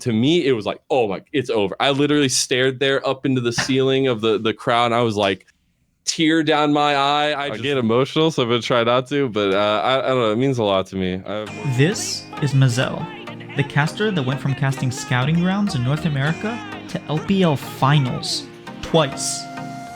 to me, it was like, oh my, it's over. I literally stared there up into the ceiling of the crowd. And I was like, tear down my eye. I get emotional, so I'm gonna try not to, but I don't know, it means a lot to me. This is Mazel, the caster that went from casting scouting rounds in North America to LPL Finals twice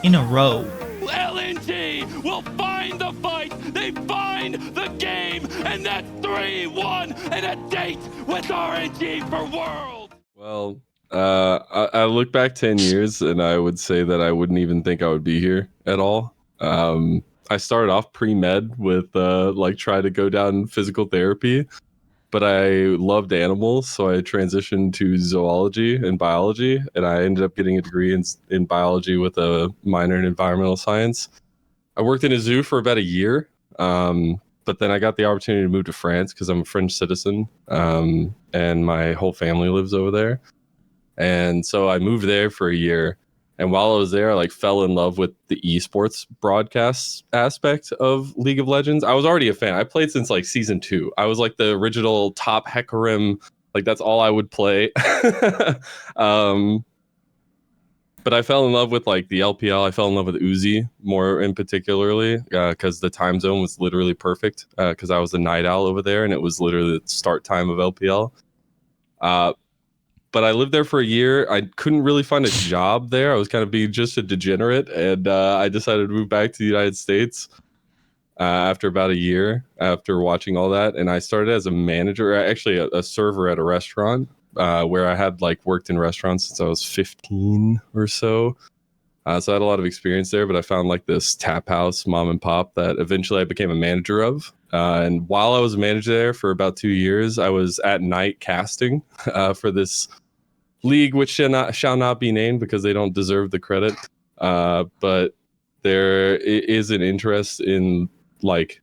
in a row. LNG will find the fight, they find the game, and that's 3-1 and a date with RNG for World. Well, I look back 10 years and I would say that I wouldn't even think I would be here at all. I started off pre-med with like try to go down physical therapy, but I loved animals, so I transitioned to zoology and biology, and I ended up getting a degree in biology with a minor in environmental science. I worked in a zoo for about a year, but then I got the opportunity to move to France because I'm a French citizen, and my whole family lives over there. And so I moved there for a year. And while I was there, I like fell in love with the esports broadcast aspect of League of Legends. I was already a fan. I played since like season 2. I was like the original top Hecarim. Like that's all I would play. But I fell in love with like the LPL. I fell in love with Uzi more in particularly because the time zone was literally perfect because I was the night owl over there and it was literally the start time of LPL. But I lived there for a year. I couldn't really find a job there. I was kind of being just a degenerate, and I decided to move back to the United States after about a year after watching all that. And I started as a manager, actually a server at a restaurant where I had like worked in restaurants since I was 15 or so. So I had a lot of experience there, but I found like this tap house mom and pop that eventually I became a manager of. And while I was a manager there for about 2 years, I was at night casting for this league which shall not be named because they don't deserve the credit, but there is an interest in like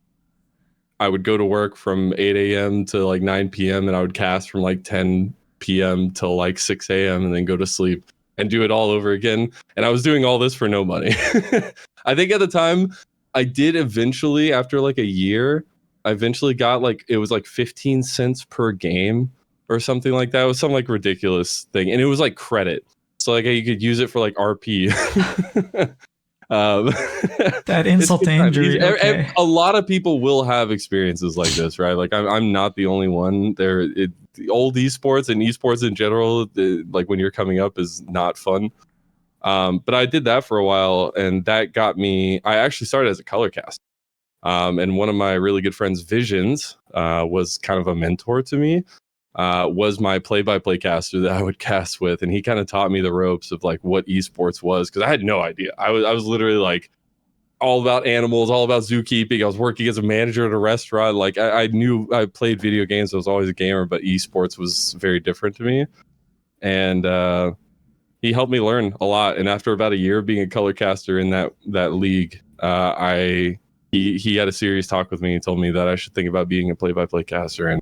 I would go to work from 8 a.m. to like 9 p.m. and I would cast from like 10 p.m. till like 6 a.m. and then go to sleep and do it all over again. And I was doing all this for no money. I think at the time I did eventually, after like a year, I eventually got like, it was like 15 cents per game or something like that. It was some like ridiculous thing, and it was like credit, so like you could use it for like RP. That insult to injury. Okay. A lot of people will have experiences like this, right? Like I'm not the only one. The old esports and esports in general, like when you're coming up, is not fun. But I did that for a while, and that got me. I actually started as a color cast, and one of my really good friends, Visions, was kind of a mentor to me. Was my play-by-play caster that I would cast with, and he kind of taught me the ropes of like what esports was, because I had no idea. I was literally like all about animals, all about zookeeping. I was working as a manager at a restaurant. Like I knew I played video games. I was always a gamer, but esports was very different to me. And he helped me learn a lot. And after about a year of being a color caster in that league, he had a serious talk with me and told me that I should think about being a play-by-play caster. And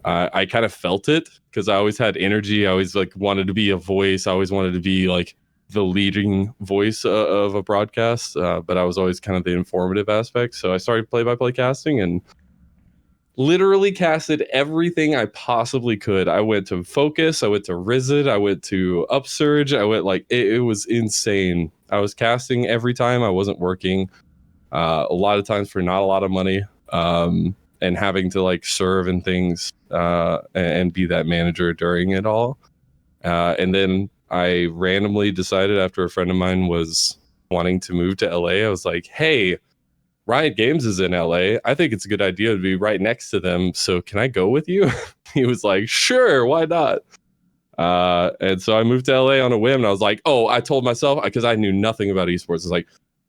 I kind of felt it because I always had energy. I always like wanted to be a voice. I always wanted to be like the leading voice of a broadcast, but I was always kind of the informative aspect. So I started play-by-play casting and literally casted everything I possibly could. I went to Focus, I went to Rizid, I went to Upsurge. I went like it was insane. I was casting every time I wasn't working, a lot of times for not a lot of money. And having to like serve and things and be that manager during it all. And then I randomly decided after a friend of mine was wanting to move to LA, I was like, hey, Riot Games is in LA. I think it's a good idea to be right next to them. So can I go with you? He was like, sure, why not? And so I moved to LA on a whim, and I was like, oh, I told myself, because I knew nothing about esports. I was like,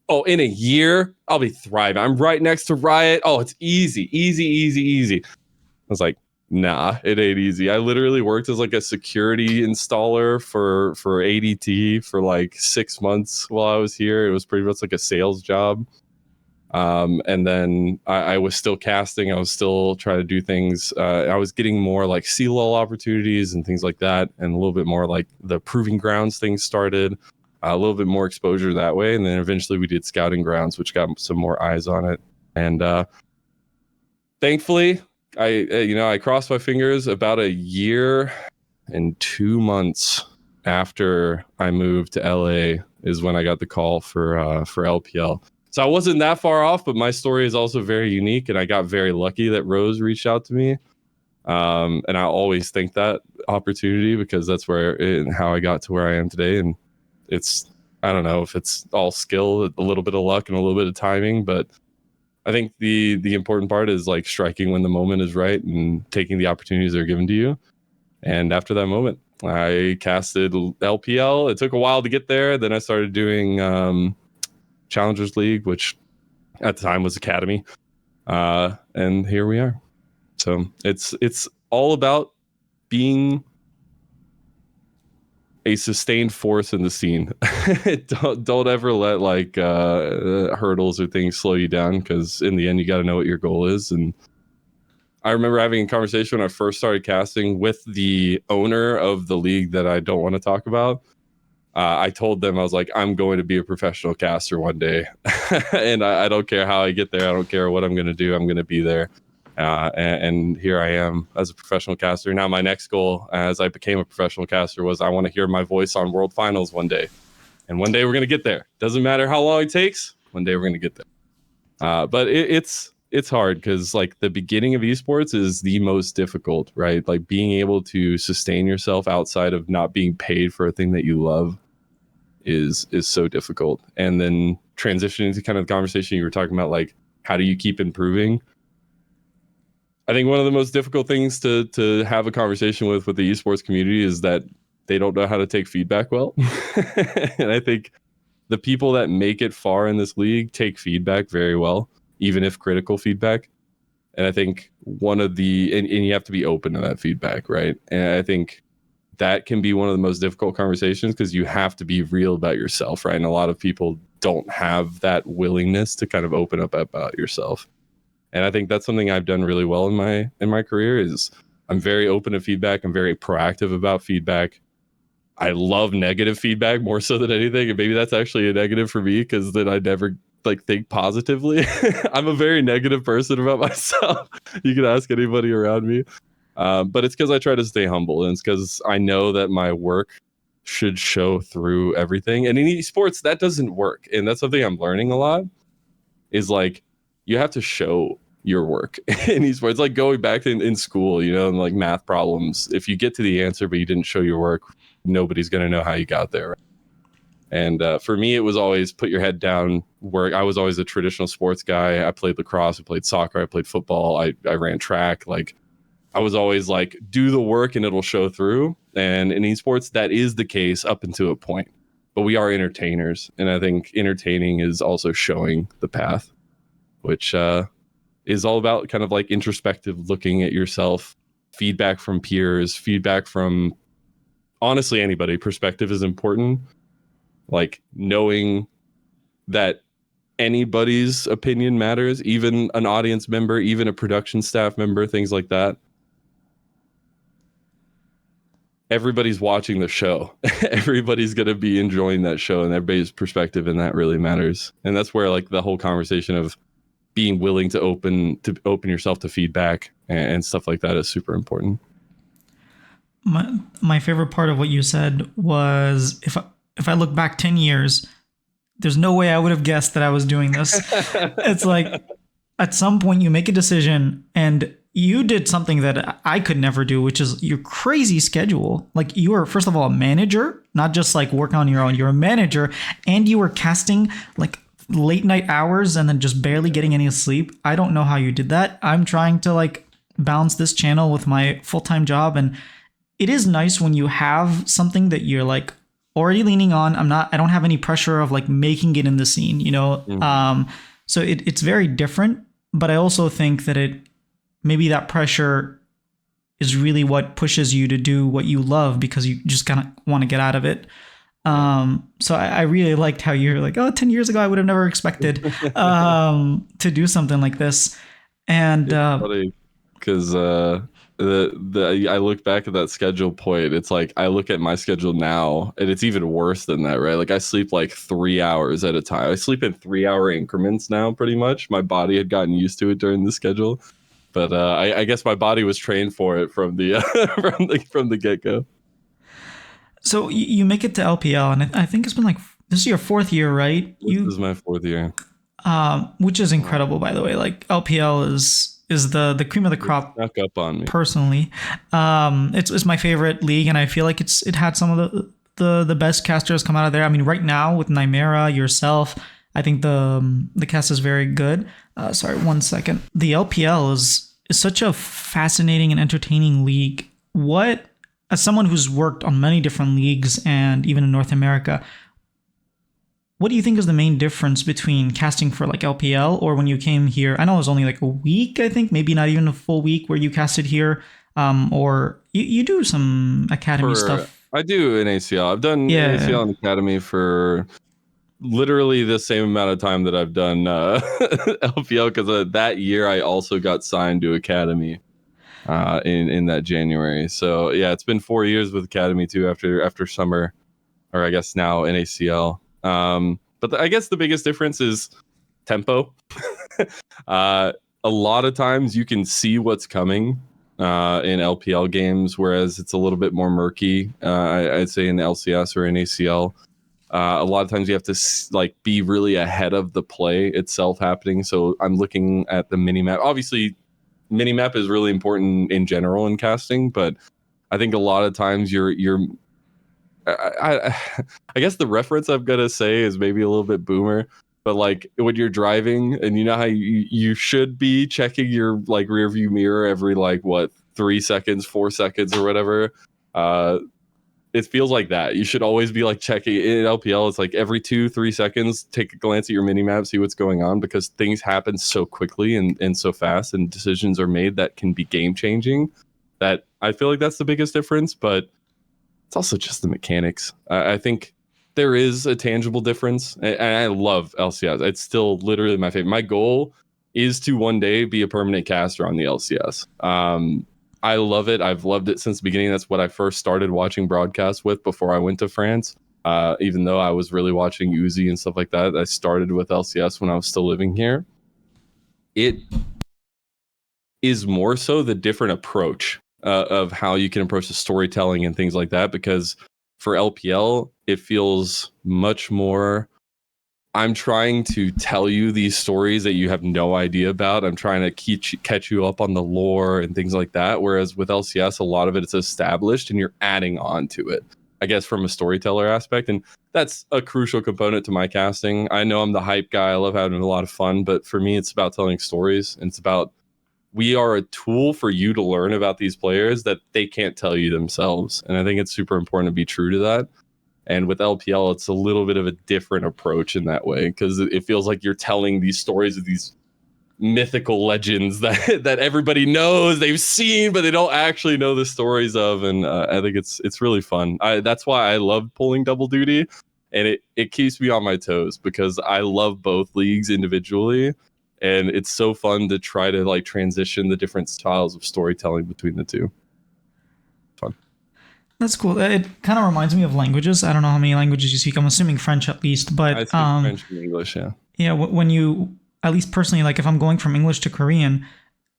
oh, in a year, I'll be thriving. I'm right next to Riot. Oh, it's easy. I was like, nah, it ain't easy. I literally worked as like a security installer for ADT for like 6 months while I was here. It was pretty much like a sales job. And then I was still casting. I was still trying to do things. I was getting more like CLOL opportunities and things like that. And a little bit more like the Proving Grounds things started. A little bit more exposure that way, and then eventually we did Scouting Grounds, which got some more eyes on it. And thankfully, I crossed my fingers. About a year And 2 months after I moved to LA is when I got the call for LPL. So I wasn't that far off, but my story is also very unique, and I got very lucky that Rose reached out to me. And I always think that opportunity, because that's how I got to where I am today. And it's, I don't know if it's all skill, a little bit of luck, and a little bit of timing, but I think the important part is like striking when the moment is right and taking the opportunities that are given to you. And after that moment, I casted LPL. It took a while to get there. Then I started doing Challengers League, which at the time was Academy. And here we are. So it's all about being a sustained force in the scene. don't ever let like hurdles or things slow you down, because in the end, you got to know what your goal is. And I remember having a conversation when I first started casting with the owner of the league that I don't want to talk about. I told them, I was like, I'm going to be a professional caster one day. And I don't care how I get there. I don't care what I'm going to do. I'm going to be there. And here I am as a professional caster. Now my next goal as I became a professional caster was I want to hear my voice on World Finals one day. And one day we're going to get there. Doesn't matter how long it takes. One day we're going to get there. But it's hard, because like the beginning of esports is the most difficult, right? Like being able to sustain yourself outside of not being paid for a thing that you love is so difficult. And then transitioning to kind of the conversation you were talking about, like how do you keep improving? I think one of the most difficult things to have a conversation with the esports community is that they don't know how to take feedback well. And I think the people that make it far in this league take feedback very well, even if critical feedback. And I think and you have to be open to that feedback, right? And I think that can be one of the most difficult conversations, because you have to be real about yourself, right? And a lot of people don't have that willingness to kind of open up about yourself. And I think that's something I've done really well in my career is I'm very open to feedback. I'm very proactive about feedback. I love negative feedback more so than anything. And maybe that's actually a negative for me, because then I never like think positively. I'm a very negative person about myself. You can ask anybody around me. But it's because I try to stay humble, and it's because I know that my work should show through everything. And in esports, that doesn't work. And that's something I'm learning a lot, is like, you have to show your work in esports. It's like going back in school, and like math problems. If you get to the answer, but you didn't show your work, nobody's going to know how you got there. And for me, it was always put your head down, work. I was always a traditional sports guy. I played lacrosse, I played soccer, I played football, I ran track. Like, I was always like, do the work and it'll show through. And in esports, that is the case up until a point. But we are entertainers. And I think entertaining is also showing the path, which is all about kind of like introspective, looking at yourself, feedback from peers, feedback from honestly anybody. Perspective is important. Like knowing that anybody's opinion matters, even an audience member, even a production staff member, things like that. Everybody's watching the show. Everybody's going to be enjoying that show, and everybody's perspective in that really matters. And that's where like the whole conversation of being willing to open yourself to feedback and stuff like that is super important. My favorite part of what you said was, if I look back 10 years, there's no way I would have guessed that I was doing this. It's like at some point you make a decision, and you did something that I could never do, which is your crazy schedule. Like, you were, first of all, a manager, not just like work on your own. You're a manager, and you were casting like late night hours and then just barely getting any sleep. I don't know how you did that. I'm trying to like balance this channel with my full-time job, and it is nice when you have something that you're like already leaning on. I don't have any pressure of like making it in the scene, Mm-hmm. So it's very different, but I also think that maybe that pressure is really what pushes you to do what you love, because you just kind of want to get out of it. So I really liked how you're like, 10 years ago, I would have never expected to do something like this. And because I look back at that schedule point. It's like I look at my schedule now, and it's even worse than that, right? Like I sleep like 3 hours at a time. I sleep in 3-hour increments now, pretty much. My body had gotten used to it during the schedule, but I guess my body was trained for it from the from the get go. So you make it to LPL, and I think it's been like this is your 4th year, right? This is my 4th year. Which is incredible, by the way. Like LPL is the cream of the crop. Snuck up on me. Personally, it's my favorite league, and I feel like it had some of the best casters come out of there. I mean, right now with Nymera, yourself, I think the cast is very good. Sorry, 1 second. The LPL is such a fascinating and entertaining league. What, as someone who's worked on many different leagues and even in North America, what do you think is the main difference between casting for like LPL or when you came here? I know it was only like a week, I think, maybe not even a full week where you casted here. Or you do some academy stuff. I do an ACL. I've done ACL and academy for literally the same amount of time that I've done LPL, because that year I also got signed to academy in that January. So yeah, it's been 4 years with academy too after summer, or I guess now in ACL. But I guess the biggest difference is tempo. A lot of times you can see what's coming in LPL games, whereas it's a little bit more murky. I'd say in LCS or in ACL. A lot of times you have to like be really ahead of the play itself happening. So I'm looking at the minimap. Obviously, minimap is really important in general in casting, but I think a lot of times I guess the reference I'm gonna say is maybe a little bit boomer, but like when you're driving and you know how you should be checking your like rear view mirror every like 3 seconds, 4 seconds or whatever. It feels like that. You should always be like checking in LPL. It's like every 2-3 seconds, take a glance at your mini map, see what's going on, because things happen so quickly and so fast, and decisions are made that can be game changing. That I feel like that's the biggest difference, but it's also just the mechanics. I think there is a tangible difference, and I love LCS. It's still literally my favorite. My goal is to one day be a permanent caster on the LCS. I love it. I've loved it since the beginning. That's what I first started watching broadcasts with before I went to France. Even though I was really watching Uzi and stuff like that, I started with LCS when I was still living here. It is more so the different approach of how you can approach the storytelling and things like that, because for LPL it feels much more, I'm trying to tell you these stories that you have no idea about. I'm trying to catch you up on the lore and things like that, whereas with LCS a lot of it is established and you're adding on to it, I guess, from a storyteller aspect. And that's a crucial component to my casting. I know I'm the hype guy, I love having a lot of fun, but for me it's about telling stories, and it's about, we are a tool for you to learn about these players that they can't tell you themselves. And I think it's super important to be true to that. And with LPL, it's a little bit of a different approach in that way, because it feels like you're telling these stories of these mythical legends that everybody knows, they've seen, but they don't actually know the stories of. And I think it's really fun. That's why I love pulling double duty, and it keeps me on my toes, because I love both leagues individually. And it's so fun to try to like transition the different styles of storytelling between the two. Fun. That's cool. It kind of reminds me of languages. I don't know how many languages you speak. I'm assuming French at least, but I speak French and English, yeah. Yeah, when you, at least personally, like if I'm going from English to Korean,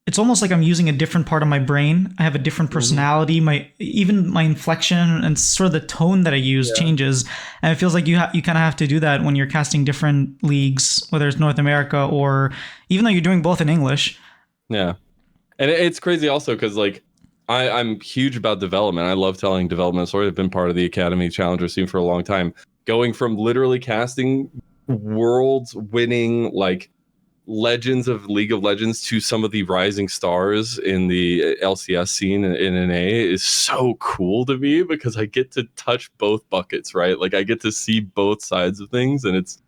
it's almost like I'm using a different part of my brain. I have a different personality. Even my inflection and sort of the tone that I use changes, and it feels like you kind of have to do that when you're casting different leagues, whether it's North America or even though you're doing both in English. Yeah, and it's crazy also because like I'm huge about development. I love telling development stories. I've been part of the Academy Challenger scene for a long time, going from literally casting worlds winning like legends of League of Legends to some of the rising stars in the LCS scene in NA is so cool to me, because I get to touch both buckets, right? Like I get to see both sides of things, and it's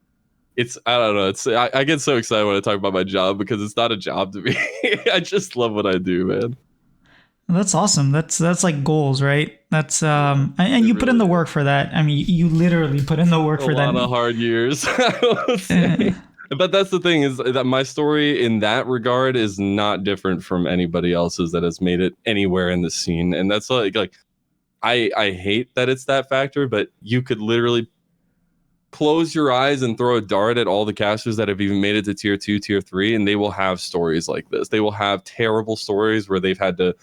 I don't know, I get so excited when I talk about my job, because it's not a job to me. I just love what I do, man. That's awesome. That's like goals, right? That's and you put in the work for that. I mean, you literally put in the work for that. A lot of hard years, I would say. But that's the thing, is that my story in that regard is not different from anybody else's that has made it anywhere in the scene. And that's like I hate that it's that factor, but you could literally close your eyes and throw a dart at all the casters that have even made it to tier 2, tier 3, and they will have stories like this. They will have terrible stories where they've had to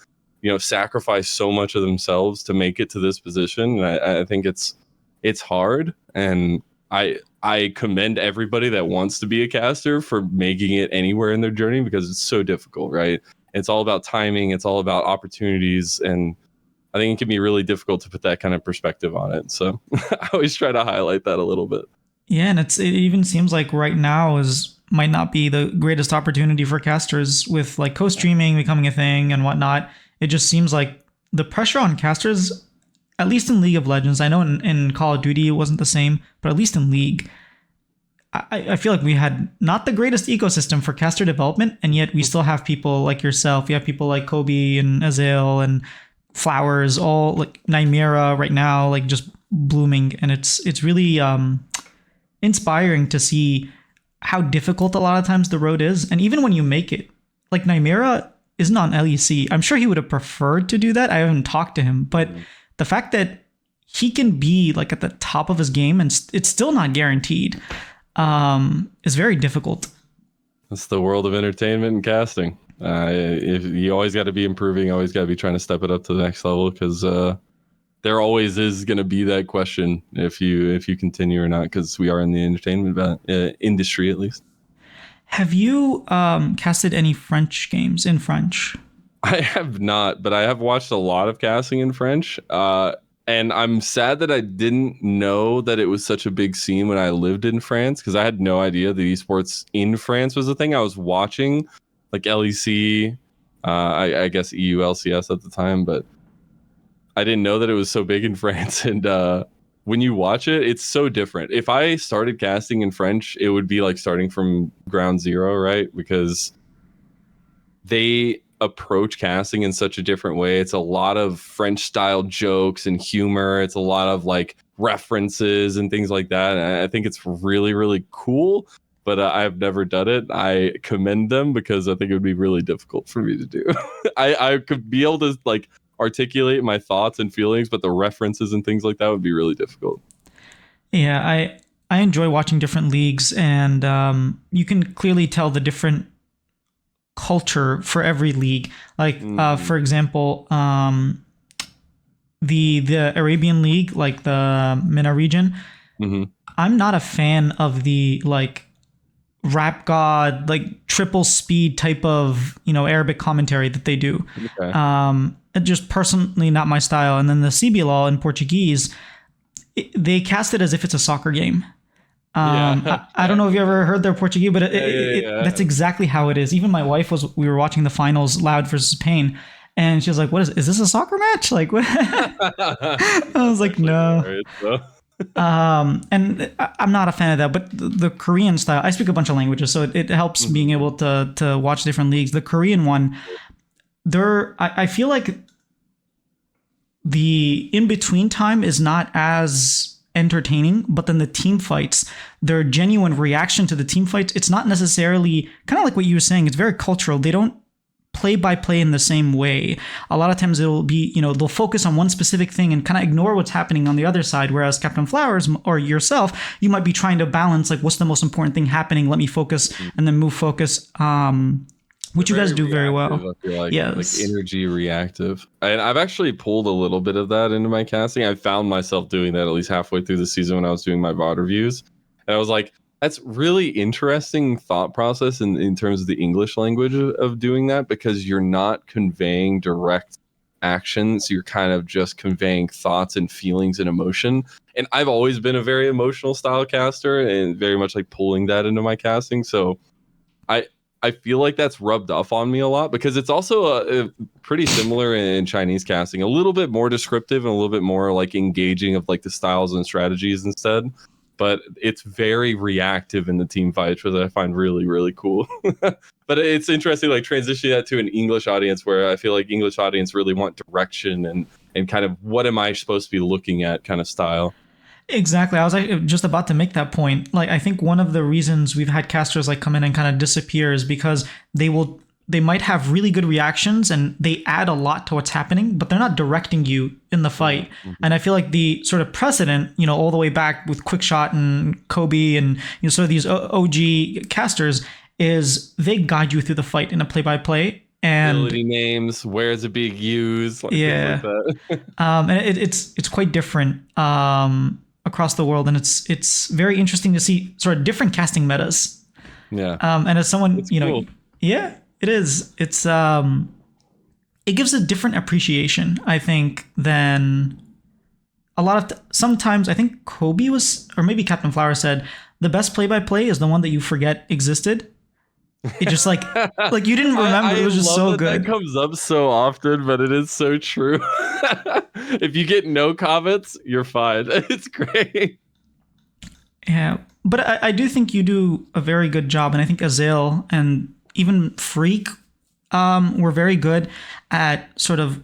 sacrifice so much of themselves to make it to this position. And I think it's hard, and I commend everybody that wants to be a caster for making it anywhere in their journey, because it's so difficult, right? It's all about timing, it's all about opportunities, and I think it can be really difficult to put that kind of perspective on it. So I always try to highlight that a little bit. Yeah, and it even seems like right now might not be the greatest opportunity for casters with like co-streaming becoming a thing and whatnot. It just seems like the pressure on casters, at least in League of Legends, I know in Call of Duty it wasn't the same, but at least in League, I feel like we had not the greatest ecosystem for caster development, and yet we still have people like yourself. You have people like Kobe and Mazel and Flowers, all like Nymera right now, like just blooming, and it's really inspiring to see how difficult a lot of times the road is. And even when you make it, like Nymera isn't on LEC. I'm sure he would have preferred to do that. I haven't talked to him, but the fact that he can be like at the top of his game and it's still not guaranteed is very difficult. That's the world of entertainment and casting. If you always got to be improving, always got to be trying to step it up to the next level, because there always is going to be that question if you continue or not, because we are in the entertainment industry, at least. Have you casted any French games in French? I have not, but I have watched a lot of casting in French. And I'm sad that I didn't know that it was such a big scene when I lived in France, because I had no idea that esports in France was a thing. I was watching like LEC, I guess EU LCS at the time, but I didn't know that it was so big in France. And when you watch it, it's so different. If I started casting in French, it would be like starting from ground zero, right? Because they approach casting in such a different way. It's a lot of French style jokes and humor. It's a lot of like references and things like that. And I think it's really, really cool, but I've never done it. I commend them, because I think it would be really difficult for me to do. I could be able to like articulate my thoughts and feelings, but the references and things like that would be really difficult. Yeah, I enjoy watching different leagues, and you can clearly tell the different culture for every league. Like for example, the Arabian League, like the MENA region, I'm not a fan of the like rap god, like triple speed type of Arabic commentary that they do. Just personally not my style. And then the CBLOL in Portuguese, they cast it as if it's a soccer game. I don't know if you ever heard their Portuguese, but that's exactly how it is. Even my wife we were watching the finals, Loud versus Pain, and she was like, is this a soccer match? Like, what? I was like, no. And I'm not a fan of that, but the Korean style, I speak a bunch of languages, so it helps being able to watch different leagues. The Korean one, I feel like the in-between time is not as entertaining, but then the team fights, their genuine reaction to the team fights, it's not necessarily kind of like what you were saying. It's very cultural. They don't play by play in the same way. A lot of times it'll be, they'll focus on one specific thing and kind of ignore what's happening on the other side. Whereas Captain Flowers or yourself, you might be trying to balance like, what's the most important thing happening? Let me focus and then move focus. Which you guys do very well. I feel like, yes. like energy reactive. And I've actually pulled a little bit of that into my casting. I found myself doing that at least halfway through the season when I was doing my VOD reviews. And I was like, that's really interesting thought process in terms of the English language of doing that, because you're not conveying direct actions. You're kind of just conveying thoughts and feelings and emotion. And I've always been a very emotional style caster and very much like pulling that into my casting. So I feel like that's rubbed off on me a lot, because it's also pretty similar in Chinese casting, a little bit more descriptive and a little bit more like engaging of like the styles and strategies instead. But it's very reactive in the team fights, which I find really, really cool. But it's interesting, like transitioning that to an English audience, where I feel like English audience really want direction and kind of what am I supposed to be looking at kind of style. Exactly. I was just about to make that point. Like, I think one of the reasons we've had casters like come in and kind of disappear is because they might have really good reactions and they add a lot to what's happening, but they're not directing you in the fight. And I feel like the sort of precedent, all the way back with Quickshot and Kobe and sort of these OG casters, is they guide you through the fight in a play-by-play. And Facility names, where's it being used, like things yeah, like that. and it's quite different across the world, and it's very interesting to see sort of different casting metas. Yeah, And as someone, it's cool. yeah, it is. It's it gives a different appreciation, I think, than a lot of sometimes I think Kobe was, or maybe Captain Flower said, the best play-by-play is the one that you forget existed. It just like you didn't remember. It was just so good. That comes up so often, but it is so true. If you get no comments, you're fine. It's great. Yeah, but I do think you do a very good job, and I think Mazel and even Freak were very good at sort of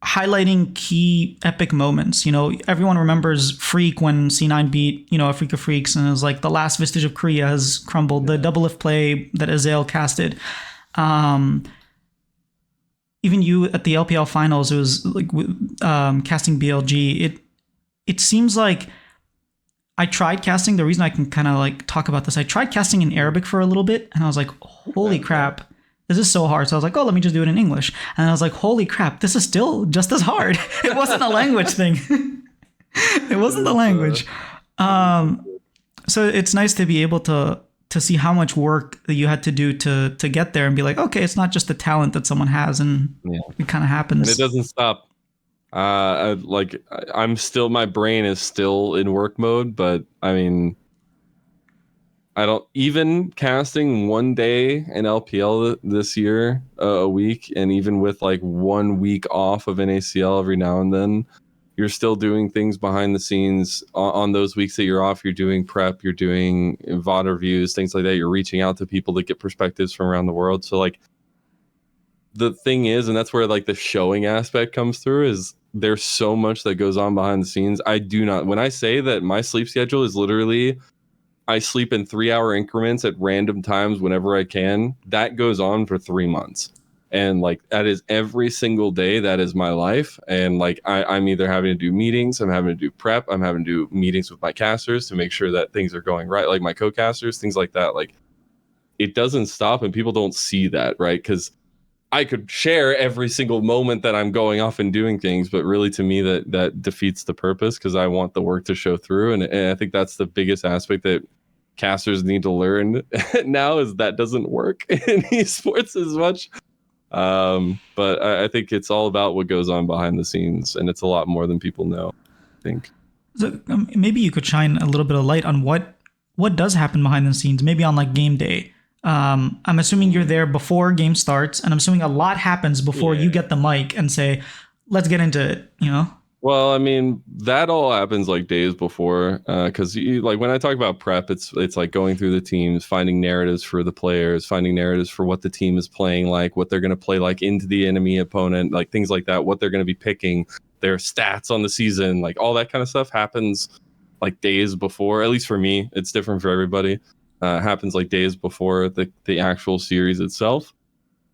highlighting key epic moments. Everyone remembers Freak when C9 beat, Africa Freaks, and it was like the last vestige of Korea has crumbled. The double lift play that Mazel casted. Even you at the LPL Finals, it was like casting BLG. It seems like I tried casting. The reason I can kind of like talk about this, I tried casting in Arabic for a little bit, and I was like, holy crap, this is so hard. So I was like, oh, let me just do it in English. And I was like, holy crap, this is still just as hard. It wasn't a language thing. It wasn't the language. So it's nice to be able to see how much work that you had to do to get there and be like, okay, it's not just the talent that someone has, and it kind of happens. And it doesn't stop. I'm still, my brain is still in work mode, but I mean, I don't even casting one day in LPL this year, a week, and even with like 1 week off of NACL every now and then, you're still doing things behind the scenes. On those weeks that you're off, you're doing prep, you're doing VOD reviews, things like that. You're reaching out to people to get perspectives from around the world. So like, the thing is, and that's where like the showing aspect comes through, is there's so much that goes on behind the scenes. I do not, when I say that my sleep schedule is literally, I sleep in 3-hour increments at random times whenever I can, that goes on for 3 months. And like, that is every single day. That is my life. And like, I'm either having to do meetings, I'm having to do prep, I'm having to do meetings with my casters to make sure that things are going right. Like my co-casters, things like that. Like, it doesn't stop, and people don't see that, right? Because I could share every single moment that I'm going off and doing things, but really to me that defeats the purpose, because I want the work to show through. And I think that's the biggest aspect that casters need to learn now, is that doesn't work in esports as much. But I think it's all about what goes on behind the scenes, and it's a lot more than people know, I think. So maybe you could shine a little bit of light on what does happen behind the scenes, maybe on like game day. I'm assuming you're there before game starts, and I'm assuming a lot happens before you get the mic and say, let's get into it, Well, I mean, that all happens like days before, because like when I talk about prep, it's like going through the teams, finding narratives for the players, finding narratives for what the team is playing like, what they're going to play like into the enemy opponent, like things like that, what they're going to be picking, their stats on the season, like all that kind of stuff happens like days before. At least for me, it's different for everybody. Happens like days before the actual series itself.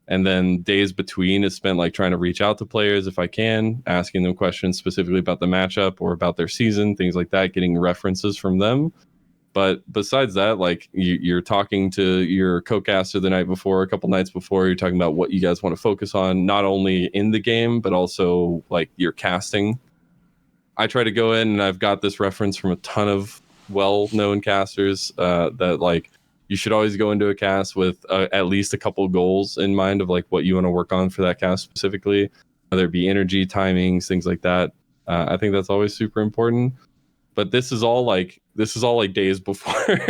And then days between is spent like trying to reach out to players if I can, asking them questions specifically about the matchup or about their season, things like that, getting references from them. But besides that, like you're talking to your co-caster the night before, a couple nights before, you're talking about what you guys want to focus on, not only in the game, but also like your casting. I try to go in and I've got this reference from a ton of well-known casters that like, you should always go into a cast with at least a couple goals in mind of like what you want to work on for that cast specifically, whether it be energy, timings, things like that. I think that's always super important. But this is all like days before,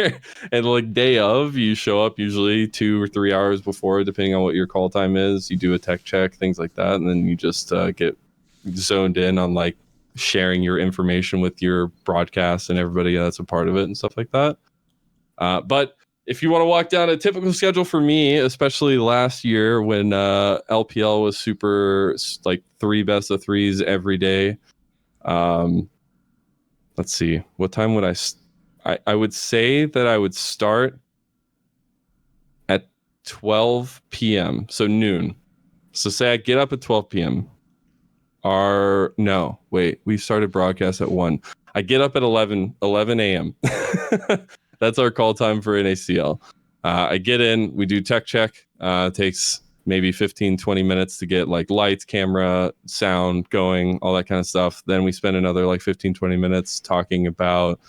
and like day of, you show up usually 2 or 3 hours before, depending on what your call time is. You do a tech check, things like that, and then you just get zoned in on like sharing your information with your broadcast and everybody that's a part of it and stuff like that. But if you want to walk down a typical schedule for me, especially last year when LPL was super like 3 best of 3s every day. Let's see, what time would I would say that I would start at 12 p.m. So noon. So say I get up at 12 p.m. We started broadcast at 1. I get up at 11 a.m. That's our call time for NACL. I get in, we do tech check. Takes maybe 15, 20 minutes to get like lights, camera, sound going, all that kind of stuff. Then we spend another like 15, 20 minutes talking about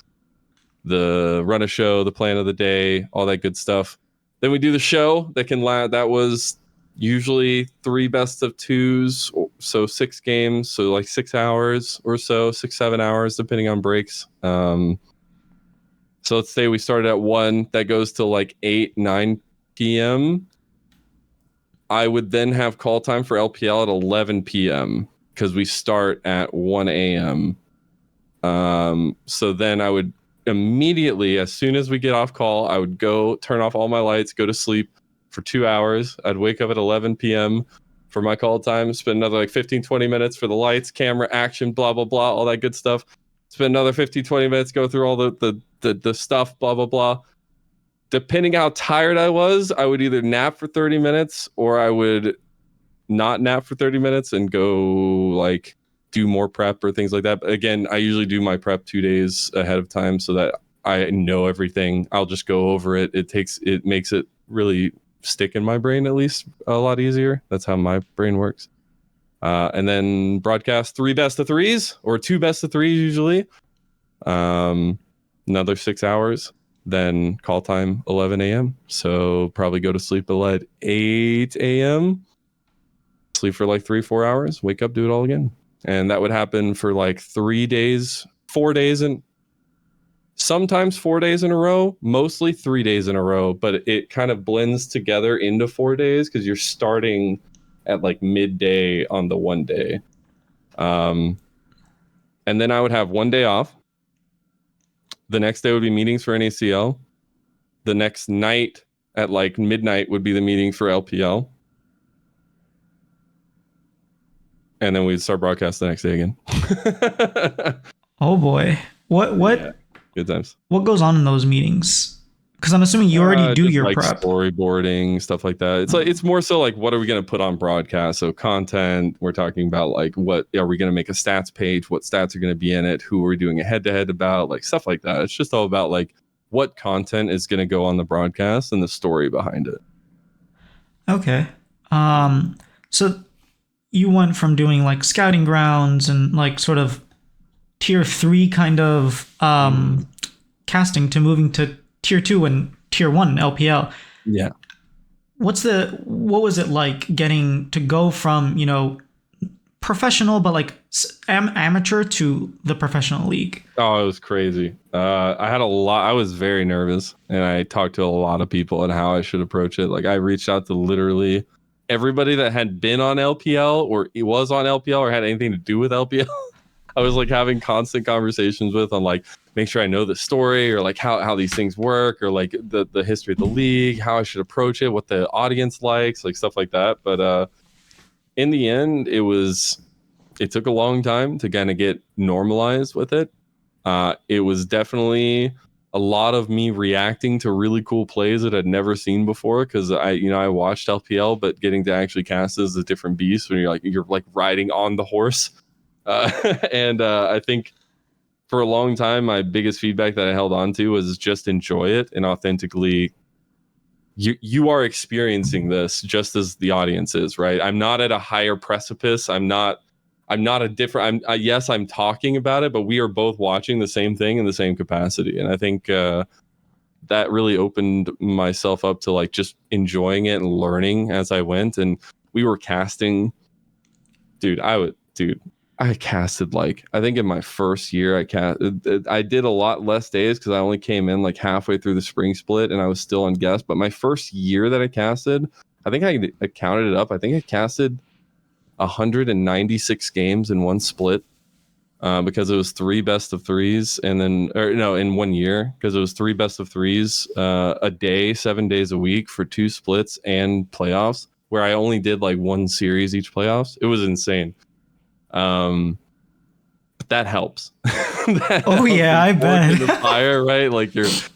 the run of show, the plan of the day, all that good stuff. Then we do the show that was usually 3 best of 2s, so 6 games, so like 6 hours or so, 6-7 hours depending on breaks. So let's say we started at 1, that goes till like 8-9 p.m. I would then have call time for LPL at 11 p.m. because we start at 1 a.m. So then I would immediately, as soon as we get off call, I would go turn off all my lights, go to sleep for 2 hours. I'd wake up at 11 p.m. for my call time, spend another like 15, 20 minutes for the lights, camera, action, blah, blah, blah, all that good stuff. Spend another 15, 20 minutes, go through all the stuff, blah, blah, blah. Depending how tired I was, I would either nap for 30 minutes or I would not nap for 30 minutes and go like do more prep or things like that. But again, I usually do my prep 2 days ahead of time so that I know everything. I'll just go over it. It makes it really stick in my brain at least a lot easier. That's how my brain works. And then broadcast 3 best of 3s or 2 best of 3s usually. Another 6 hours. Then call time 11 a.m. So probably go to sleep at 8 a.m. Sleep for like 3-4 hours. Wake up, do it all again. And that would happen for like 3 days, 4 days, and sometimes 4 days in a row, mostly 3 days in a row. But it kind of blends together into 4 days because you're starting at like midday on the one day. And then I would have 1 day off. The next day would be meetings for NACL. The next night at like midnight would be the meeting for LPL. And then we'd start broadcast the next day again. Oh boy. What Yeah, good times. What goes on in those meetings? Because I'm assuming you already do your like prep. Storyboarding, stuff like that. It's more so like, what are we going to put on broadcast? So content, we're talking about like, what are we going to make a stats page? What stats are going to be in it? Who are we doing a head-to-head about? Like stuff like that. It's just all about like what content is going to go on the broadcast and the story behind it. Okay. So you went from doing like scouting grounds and like sort of tier 3 kind of casting to moving to tier 2 and tier 1 LPL. Yeah. What was it like getting to go from, professional, but like amateur to the professional league? Oh, it was crazy. I was very nervous and I talked to a lot of people on how I should approach it. Like I reached out to literally everybody that had been on LPL or was on LPL or had anything to do with LPL. I was like having constant conversations with on like, make sure I know the story or like how these things work or like the history of the league, how I should approach it, what the audience likes, like stuff like that. But in the end, it took a long time to kind of get normalized with it. It was definitely a lot of me reacting to really cool plays that I'd never seen before because I watched LPL, but getting to actually cast is a different beast when you're like riding on the horse. And I think for a long time, my biggest feedback that I held on to was just enjoy it and authentically. You are experiencing this just as the audience is, right? I'm not at a higher precipice. I'm not a different. Yes, I'm talking about it, but we are both watching the same thing in the same capacity, and I think that really opened myself up to like just enjoying it and learning as I went. And we were casting, I casted like, I think in my first year I did a lot less days because I only came in like halfway through the spring split and I was still on guest. But my first year that I casted, I think I counted it up. I think I casted 196 games in one split because it was 3 best of 3s in 1 year because it was 3 best of 3s a day, 7 days a week for 2 splits and playoffs where I only did like 1 series each playoffs. It was insane. But that helps. I bet. The fire, right? Like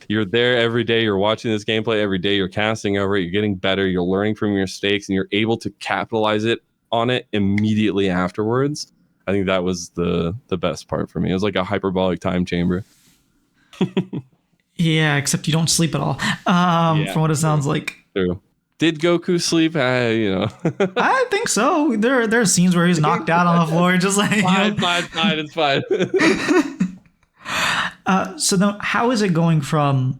you're there every day. You're watching this gameplay every day. You're casting over it. You're getting better. You're learning from your mistakes, and you're able to capitalize on it immediately afterwards. I think that was the best part for me. It was like a hyperbolic time chamber. Yeah, except you don't sleep at all. From what it sounds like. True. Did Goku sleep? I think so. There are scenes where he's knocked out on the floor, just like fine, it's fine. So then, how is it going from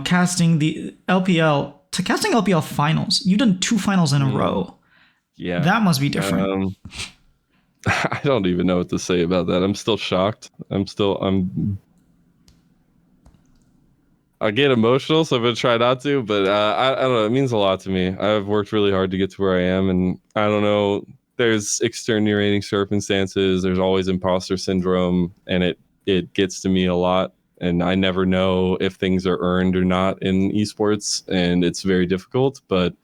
casting the LPL to casting LPL finals? You've done 2 finals in a row. Yeah, that must be different. I don't even know what to say about that. I'm still shocked. I get emotional, so I'm gonna try not to. But I don't know. It means a lot to me. I've worked really hard to get to where I am, and I don't know. There's extenuating circumstances. There's always imposter syndrome, and it gets to me a lot. And I never know if things are earned or not in esports, and it's very difficult. But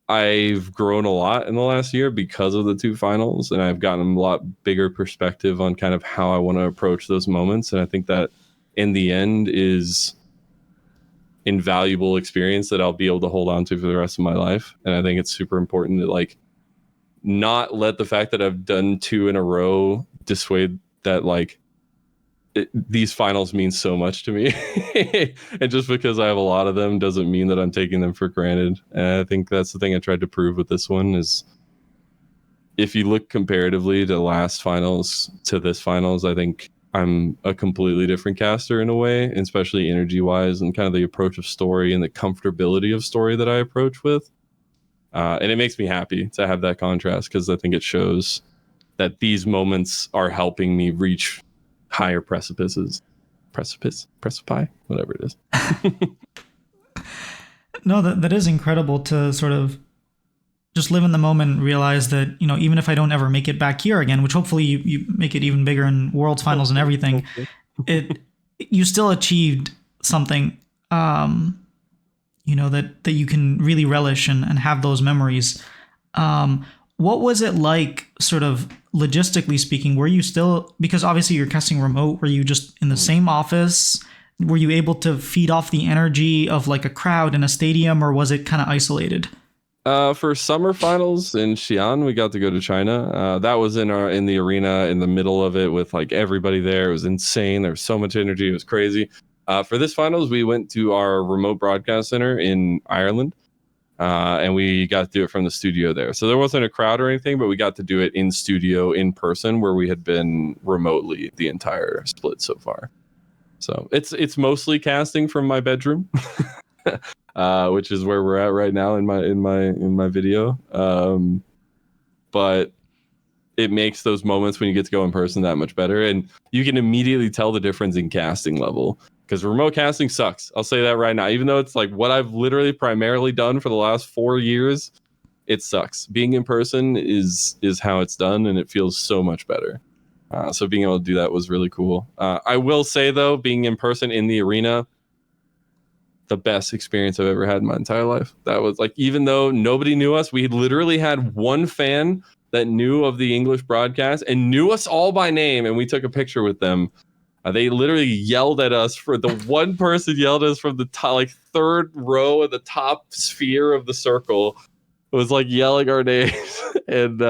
I've grown a lot in the last year because of the 2 finals, and I've gotten a lot bigger perspective on kind of how I want to approach those moments. And I think that in the end is invaluable experience that I'll be able to hold on to for the rest of my life. And I think it's super important to like not let the fact that I've done 2 in a row dissuade that like these finals mean so much to me. And just because I have a lot of them doesn't mean that I'm taking them for granted. And I think that's the thing I tried to prove with this one is if you look comparatively to last finals to this finals, I think I'm a completely different caster in a way, especially energy wise and kind of the approach of story and the comfortability of story that I approach with. And it makes me happy to have that contrast because I think it shows that these moments are helping me reach higher precipice, whatever it is. No, that is incredible to sort of just live in the moment and realize that, even if I don't ever make it back here again, which hopefully you make it even bigger in Worlds Finals and everything, you still achieved something, that you can really relish and have those memories. What was it like, sort of logistically speaking? Were you still, because obviously you're casting remote, were you just in the same office? Were you able to feed off the energy of like a crowd in a stadium, or was it kind of isolated? For summer finals in Xi'an, we got to go to China. That was in the arena in the middle of it with like everybody there. It was insane. There was so much energy. It was crazy. For this finals, we went to our remote broadcast center in Ireland. And we got to do it from the studio there. So there wasn't a crowd or anything, but we got to do it in studio, in person, where we had been remotely the entire split so far. So it's mostly casting from my bedroom, which is where we're at right now in my video. But it makes those moments when you get to go in person that much better, and you can immediately tell the difference in casting level. Because remote casting sucks. I'll say that right now. Even though it's like what I've literally primarily done for the last 4 years, it sucks. Being in person is how it's done, and it feels so much better. So being able to do that was really cool. I will say, though, being in person in the arena, the best experience I've ever had in my entire life. That was like, even though nobody knew us, we literally had one fan that knew of the English broadcast and knew us all by name, and we took a picture with them. They literally yelled at us for the one person yelled at us from the top, like 3rd row of the top sphere of the circle. It was like yelling our names. And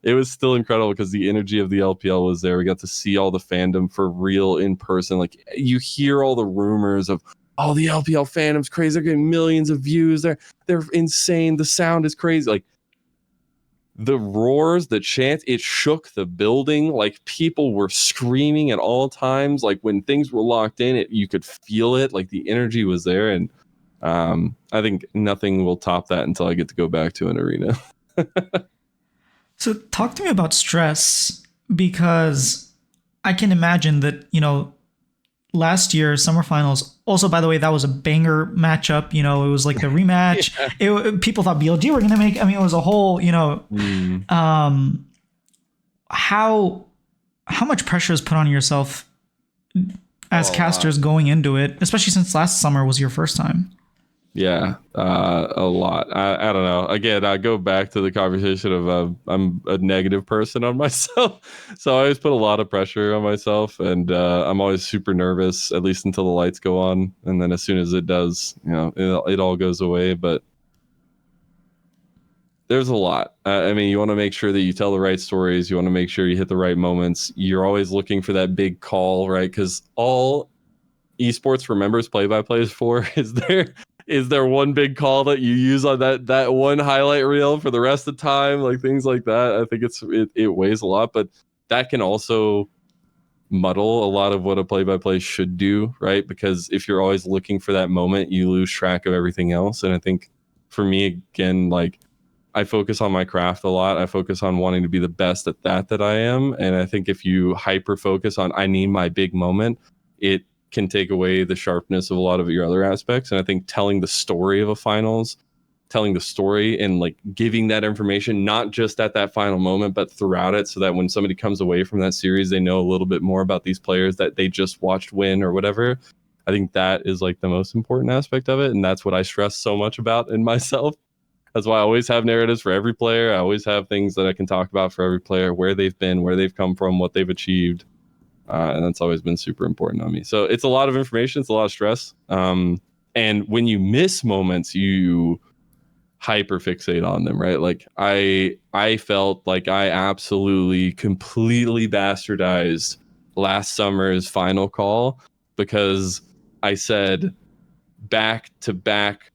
it was still incredible because the energy of the LPL was there. We got to see all the fandom for real in person. Like you hear all the rumors of, oh, the LPL fandom's crazy. They're getting millions of views. They're insane. The sound is crazy. Like the roars, the chants, it shook the building. Like people were screaming at all times. Like when things were locked in, you could feel it. Like the energy was there. And I think nothing will top that until I get to go back to an arena. So talk to me about stress, because I can imagine that, last year, Summer Finals, also, by the way, that was a banger matchup. It was like the rematch. Yeah. People thought BLG were going to make, it was a whole, how much pressure is put on yourself as casters going into it, especially since last summer was your first time? Yeah, a lot. I don't know. Again, I go back to the conversation of I'm a negative person on myself. So I always put a lot of pressure on myself, and I'm always super nervous, at least until the lights go on. And then as soon as it does, it all goes away. But there's a lot. You want to make sure that you tell the right stories. You want to make sure you hit the right moments. You're always looking for that big call, right? Because all esports remembers play-by-plays for is is there one big call that you use on that one highlight reel for the rest of the time? Like things like that. I think it weighs a lot, but that can also muddle a lot of what a play-by-play should do, right? Because if you're always looking for that moment, you lose track of everything else. And I think for me, again, like I focus on my craft a lot. I focus on wanting to be the best at that I am. And I think if you hyper focus on I need my big moment, it can take away the sharpness of a lot of your other aspects. And I think telling the story of a finals, telling the story and like giving that information, not just at that final moment, but throughout it, so that when somebody comes away from that series, they know a little bit more about these players that they just watched win or whatever. I think that is like the most important aspect of it. And that's what I stress so much about in myself. That's why I always have narratives for every player. I always have things that I can talk about for every player, where they've been, where they've come from, what they've achieved. And that's always been super important on me. So it's a lot of information. It's a lot of stress. And when you miss moments, you hyper fixate on them, right? Like I felt like I absolutely completely bastardized last summer's final call because I said back to back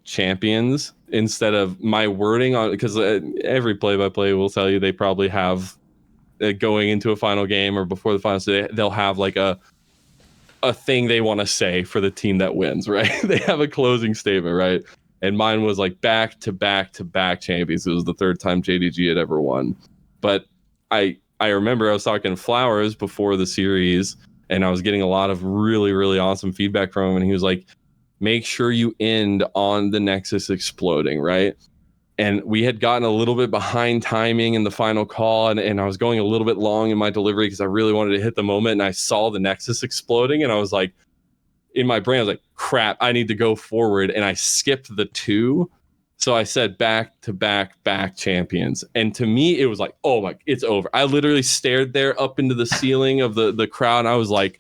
champions instead of my wording on, because every play-by-play will tell you they probably have going into a final game or before the finals, they'll have like a thing they want to say for the team that wins, right? They have a closing statement, right? And mine was like back to back champions. It was the third time JDG had ever won. But I remember I was talking to Flowers before the series, and I was getting a lot of really, really awesome feedback from him. And he was like, make sure you end on the Nexus exploding, right? And we had gotten a little bit behind timing in the final call, and I was going a little bit long in my delivery because I really wanted to hit the moment, and I saw the Nexus exploding, and I was like, in my brain, I was like, crap, I need to go forward, and I skipped the 2. So I said back to back champions. And to me, it was like, oh my, it's over. I literally stared there up into the ceiling of the crowd, and I was like,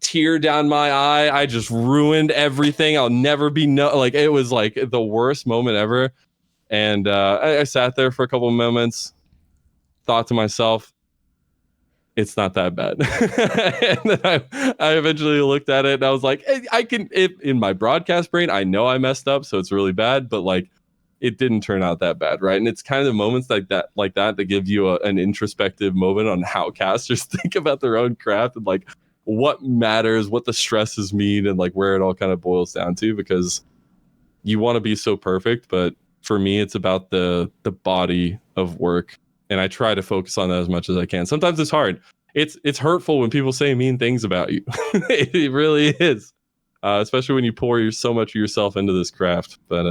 tear down my eye. I just ruined everything. I'll never be like, it was like the worst moment ever. And I sat there for a couple of moments, thought to myself, it's not that bad. And then I eventually looked at it and I was like, I can, in my broadcast brain, I know I messed up, so it's really bad, but like it didn't turn out that bad, right? And it's kind of the moments like that give you an introspective moment on how casters think about their own craft and like what matters, what the stresses mean, and like where it all kind of boils down to, because you want to be so perfect, but for me, it's about the body of work, and I try to focus on that as much as I can. Sometimes it's hard. It's hurtful when people say mean things about you. It really is, especially when you pour so much of yourself into this craft. But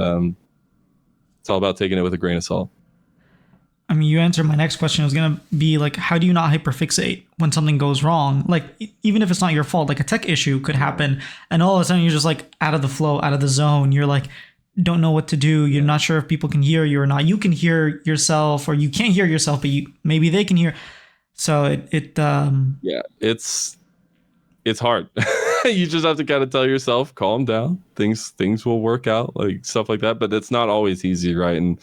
it's all about taking it with a grain of salt. I mean, you answered my next question. It was going to be like, how do you not hyperfixate when something goes wrong? Like, even if it's not your fault, like a tech issue could happen, and all of a sudden you're just like out of the flow, out of the zone. You're like, don't know what to do. You're not sure if people can hear you or not. You can hear yourself, or you can't hear yourself, but maybe they can hear. So yeah, it's hard. You just have to kind of tell yourself, calm down. Things will work out, like stuff like that. But it's not always easy, right? And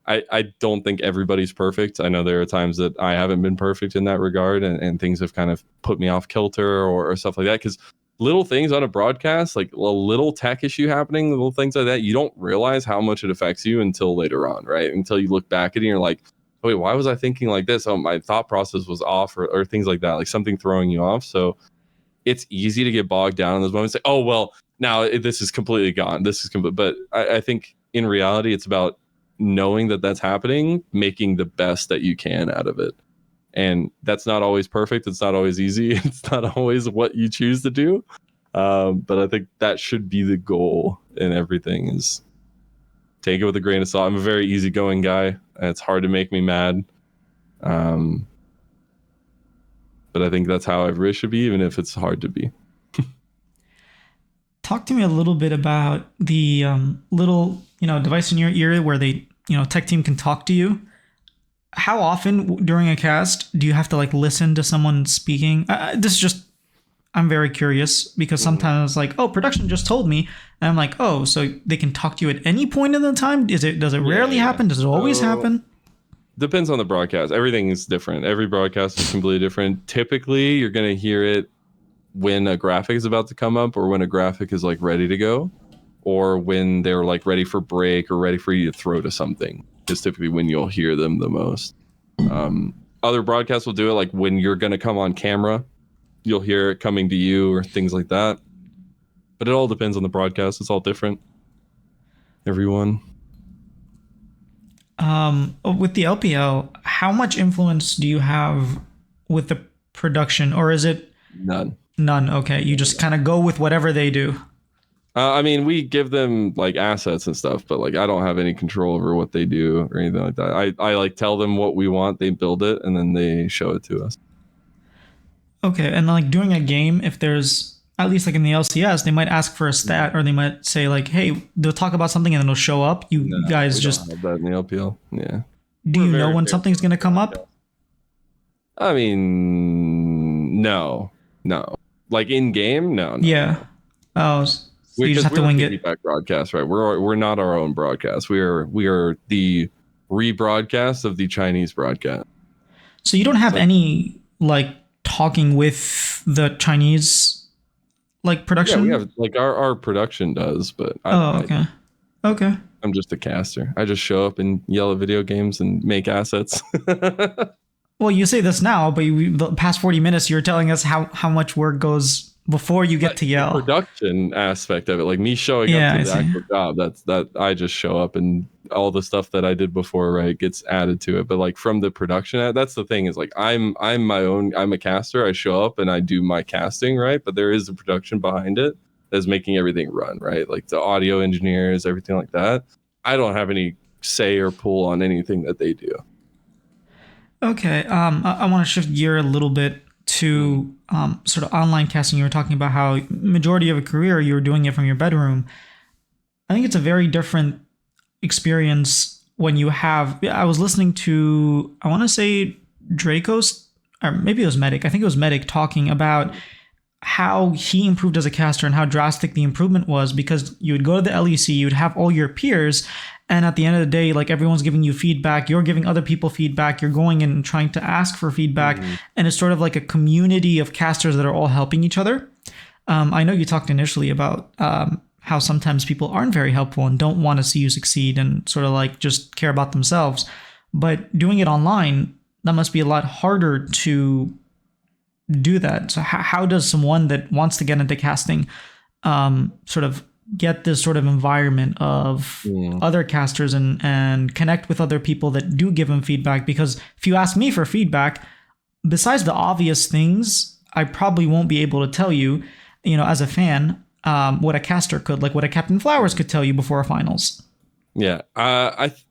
I don't think everybody's perfect. I know there are times that I haven't been perfect in that regard, and things have kind of put me off kilter or stuff like that. Because little things on a broadcast, like a little tech issue happening, little things like that, you don't realize how much it affects you until later on, right? Until you look back at it and you're like, wait, why was I thinking like this? Oh, my thought process was off, or things like that, like something throwing you off. So it's easy to get bogged down in those moments. Like, oh, well, now this is completely gone. This is complete. But I think in reality, it's about knowing that that's happening, making the best that you can out of it. And that's not always perfect. It's not always easy. It's not always what you choose to do. But I think that should be the goal in everything, is take it with a grain of salt. I'm a very easygoing guy, and it's hard to make me mad. But I think that's how everybody should be, even if it's hard to be. Talk to me a little bit about the little, device in your ear where they, tech team can talk to you. How often during a cast do you have to like listen to someone speaking? This is just, I'm very curious, because sometimes it's like, oh, production just told me, and I'm like, oh, so they can talk to you at any point in the time? Does it rarely happen? Does it always happen? Depends on the broadcast. Everything is different. Every broadcast is completely different. Typically, you're going to hear it when a graphic is about to come up, or when a graphic is like ready to go, or when they're like ready for break or ready for you to throw to something, is typically when you'll hear them the most. Other broadcasts will do it like when you're going to come on camera, you'll hear it coming to you or things like that. But it all depends on the broadcast. It's all different. Everyone. With the LPL, how much influence do you have with the production, or is it None? Okay, you just kind of go with whatever they do. I mean, we give them like assets and stuff, but like I don't have any control over what they do or anything like that. I like tell them what we want, they build it, and then they show it to us. Okay, and like during a game, if there's at least like in the LCS, they might ask for a stat, or they might say like, "Hey," they'll talk about something and then it'll show up. You guys just don't have that in the LPL. Yeah. Do you know when something's going to come up? I mean, no. Like in game, no. Yeah. No. Oh, so you just have to wing it. Feedback broadcast, right? We're not our own broadcast. We are the rebroadcast of the Chinese broadcast. So you don't have any like talking with the Chinese like production? Yeah, we have like our production does, but okay. I'm just a caster. I just show up and yell at video games and make assets. Well, you say this now, but the past 40 minutes, you're telling us how much work goes before you get to yell. The production aspect of it, like me showing up to the actual job, that I just show up and all the stuff that I did before, right, gets added to it. But like from the production, that's the thing is like I'm a caster. I show up and I do my casting, right? But there is a production behind it that's making everything run, right? Like the audio engineers, everything like that. I don't have any say or pull on anything that they do. Okay, I want to shift gear a little bit to sort of online casting. You were talking about how majority of a career you were doing it from your bedroom. I think it's a very different experience when you have. I was listening to, I want to say Draco's, or maybe it was Medic. I think it was Medic talking about how he improved as a caster and how drastic the improvement was, because you would go to the LEC, you'd have all your peers, and at the end of the day, like everyone's giving you feedback, you're giving other people feedback, you're going and trying to ask for feedback, and it's sort of like a community of casters that are all helping each other. I know you talked initially about how sometimes people aren't very helpful and don't want to see you succeed and sort of like just care about themselves, but doing it online, that must be a lot harder to do that. So how does someone that wants to get into casting sort of get this sort of environment of other casters and connect with other people that do give them feedback? Because if you ask me for feedback, besides the obvious things, I probably won't be able to tell you, as a fan, what a caster could, like what a Captain Flowers could tell you before a finals. Yeah,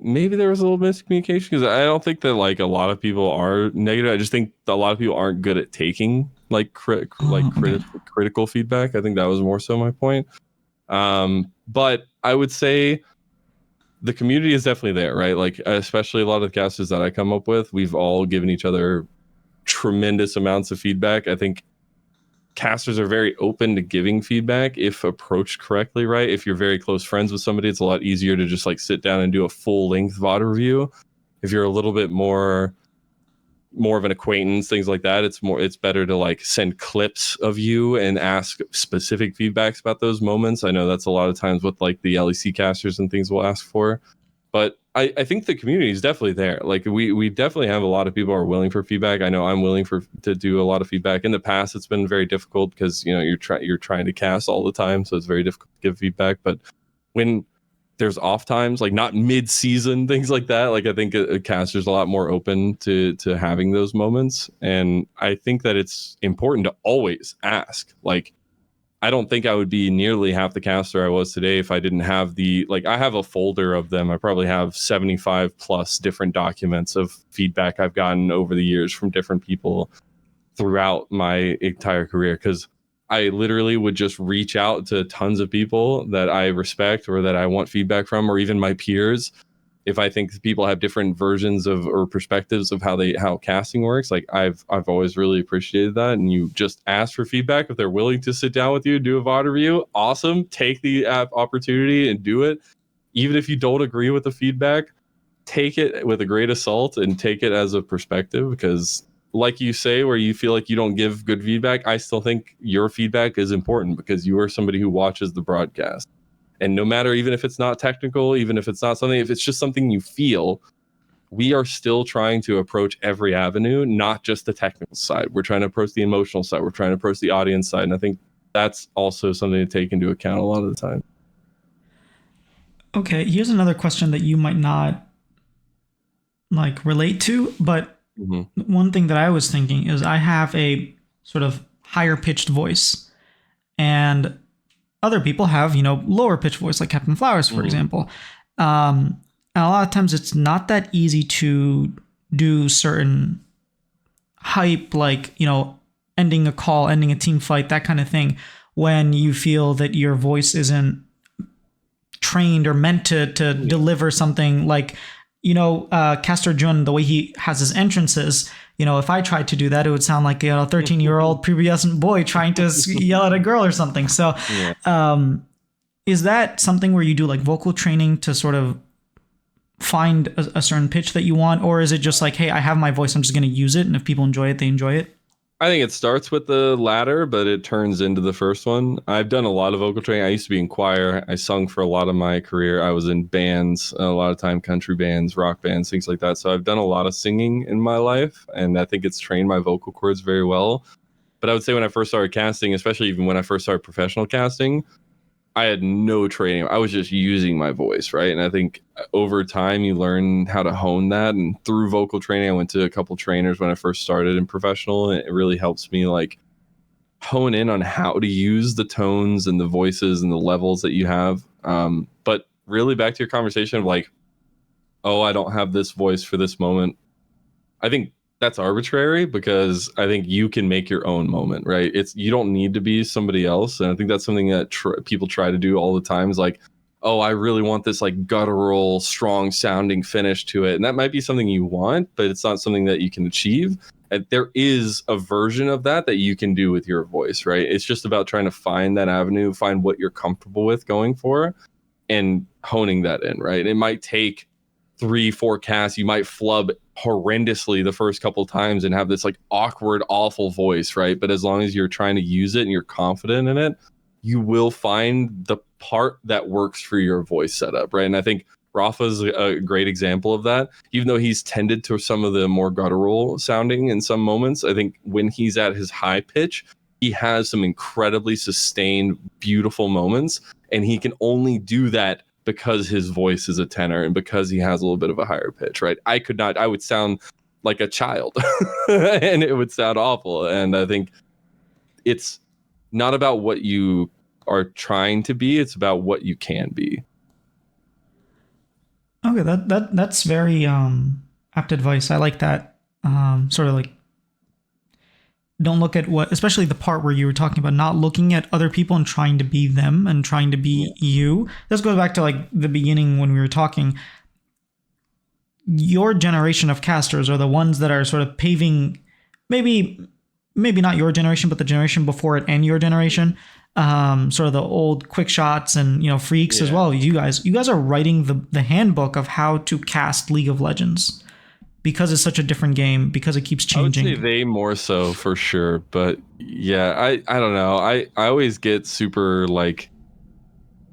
maybe there was a little miscommunication because I don't think that like a lot of people are negative. I just think a lot of people aren't good at taking like critical feedback. I think that was more so my point. But I would say the community is definitely there, right? Like especially a lot of the casters that I come up with, we've all given each other tremendous amounts of feedback. I think casters are very open to giving feedback if approached correctly, right? If you're very close friends with somebody, it's a lot easier to just like sit down and do a full length VOD review. If you're a little bit more of an acquaintance, things like that, it's better to like send clips of you and ask specific feedbacks about those moments. I know that's a lot of times what like the LEC casters and things will ask for, but I think the community is definitely there. Like we definitely have a lot of people who are willing for feedback. I know I'm willing to do a lot of feedback. In the past, it's been very difficult because you're trying to cast all the time, so it's very difficult to give feedback. But when there's off times, like not mid-season, things like that, like I think a caster's a lot more open to having those moments. And I think that it's important to always ask. Like I don't think I would be nearly half the caster I was today if I didn't have I have a folder of them. I probably have 75 plus different documents of feedback I've gotten over the years from different people throughout my entire career. Because I literally would just reach out to tons of people that I respect or that I want feedback from, or even my peers. If I think people have different versions of or perspectives of how casting works, like I've always really appreciated that. And you just ask for feedback. If they're willing to sit down with you, do a VOD review, awesome. Take the opportunity and do it. Even if you don't agree with the feedback, take it with a grain of salt and take it as a perspective. Because like you say, where you feel like you don't give good feedback, I still think your feedback is important because you are somebody who watches the broadcast. And no matter, even if it's not technical, even if it's not something, if it's just something you feel, we are still trying to approach every avenue, not just the technical side. We're trying to approach the emotional side. We're trying to approach the audience side. And I think that's also something to take into account a lot of the time. Okay, here's another question that you might not like relate to, but one thing that I was thinking is I have a sort of higher pitched voice, and other people have, lower pitched voice, like Captain Flowers, for example. And a lot of times it's not that easy to do certain hype, like, ending a call, ending a team fight, that kind of thing, when you feel that your voice isn't trained or meant to deliver something like, Castor Jun, the way he has his entrances, if I tried to do that, it would sound like a 13-year-old prepubescent boy trying to yell at a girl or something. So is that something where you do like vocal training to sort of find a certain pitch that you want? Or is it just like, hey, I have my voice, I'm just going to use it, and if people enjoy it, they enjoy it? I think it starts with the latter, but it turns into the first one. I've done a lot of vocal training. I used to be in choir. I sung for a lot of my career. I was in bands, a lot of time country bands, rock bands, things like that. So I've done a lot of singing in my life, and I think it's trained my vocal cords very well. But I would say when I first started casting, especially even when I first started professional casting, I had no training. I was just using my voice, right? And I think over time you learn how to hone that. And through vocal training, I went to a couple trainers when I first started in professional, and it really helps me like hone in on how to use the tones and the voices and the levels that you have. But really back to your conversation of like, oh, I don't have this voice for this moment. I think that's arbitrary, because I think you can make your own moment, right? You don't need to be somebody else. And I think that's something that people try to do all the time, is like, oh, I really want this like guttural, strong sounding finish to it. And that might be something you want, but it's not something that you can achieve. And there is a version of that you can do with your voice, right? It's just about trying to find that avenue, find what you're comfortable with going for, and honing that in, right? It might take 3-4 casts. You might flub horrendously the first couple times and have this like awkward, awful voice, right? But as long as you're trying to use it and you're confident in it, you will find the part that works for your voice setup, right? And I think Rafa's a great example of that. Even though he's tended to some of the more guttural sounding in some moments, I think when he's at his high pitch, he has some incredibly sustained, beautiful moments, and he can only do that because his voice is a tenor and because he has a little bit of a higher pitch, right? I would sound like a child and it would sound awful. And I think it's not about what you are trying to be, it's about what you can be. Okay, that's very apt advice. I like that. Sort of like, don't look at what, especially the part where you were talking about not looking at other people and trying to be them and trying to be you. This goes back to like the beginning when we were talking. Your generation of casters are the ones that are sort of paving, maybe not your generation, but the generation before it and your generation. Sort of the old quick shots and freaks as well. You guys are writing the handbook of how to cast League of Legends. Because it's such a different game, because it keeps changing. I would say they more so for sure, but yeah, I don't know. I always get super like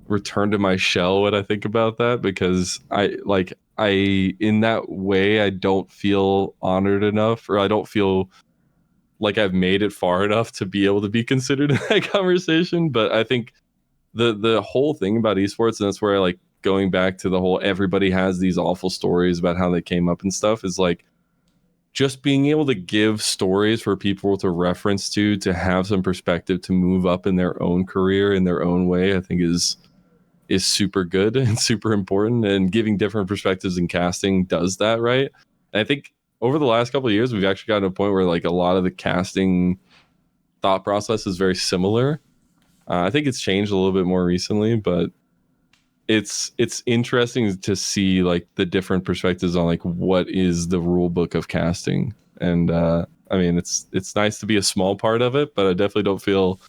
returned to my shell when I think about that, because I in that way I don't feel honored enough, or I don't feel like I've made it far enough to be able to be considered in that conversation. But I think the whole thing about esports, and that's where I like going back to the whole everybody has these awful stories about how they came up and stuff, is like just being able to give stories for people to reference to have some perspective to move up in their own career in their own way, I think is super good and super important. And giving different perspectives in casting does that, right? And I think over the last couple of years, we've actually gotten to a point where like a lot of the casting thought process is very similar. I think it's changed a little bit more recently, but it's interesting to see like the different perspectives on like what is the rule book of casting. And I mean, it's nice to be a small part of it, but I definitely don't feel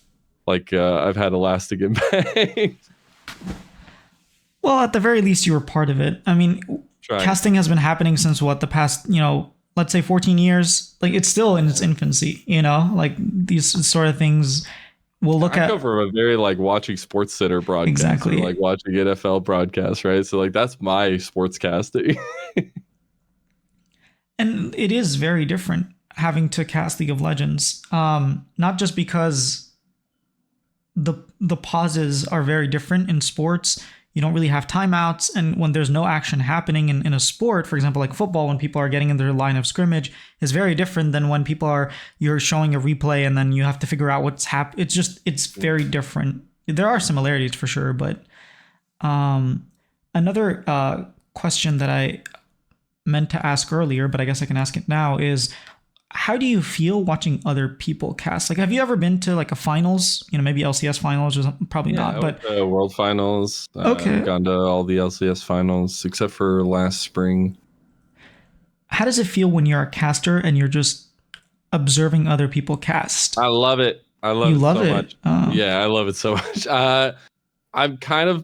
like I've had a lasting impact. Well, at the very least, you were part of it. I mean, casting has been happening since the past, let's say 14 years. Like, it's still in its infancy, like these sort of things we'll look I at come from a very like watching Sports Center broadcast, exactly or, like watching NFL broadcasts, right? So like that's my sports casting. and it is very different having to cast League of Legends. Not just because the pauses are very different in sports. You don't really have timeouts, and when there's no action happening in a sport, for example, like football, when people are getting in their line of scrimmage, is very different than when you're showing a replay and then you have to figure out what's happening. It's very different. There are similarities for sure, but another question that I meant to ask earlier, but I guess I can ask it now, is how do you feel watching other people cast? Like, have you ever been to like a finals? Maybe LCS finals or something? Probably not. But World Finals. Okay. I've gone to all the LCS finals except for last spring. How does it feel when you're a caster and you're just observing other people cast? I love it. I love You it love so it? much. Oh. Yeah, I love it so much. I'm kind of